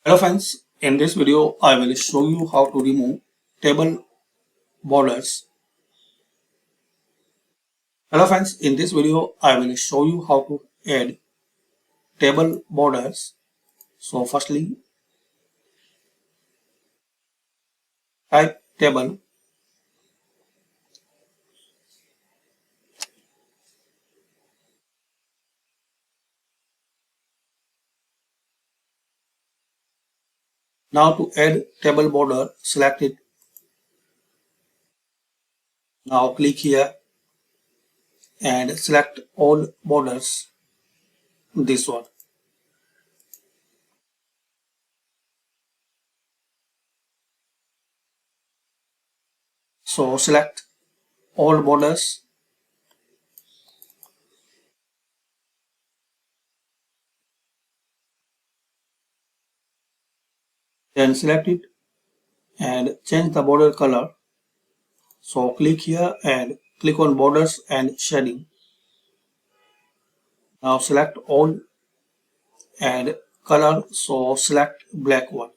Hello friends, in this video I will show you how to remove table borders. Hello friends, in this video I will show you how to add table borders. So firstly type table, now to add table border select it. Now click here and select all borders, this one. So select all borders, then select it and change the border color. So click here and click on borders and shading. Now select all and color, so select black one.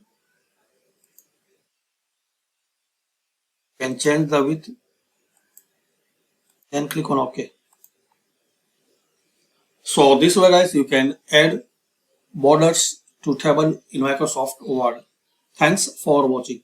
Can change the width, then click on OK. So this way guys, you can add borders to table in Microsoft Word. Thanks for watching.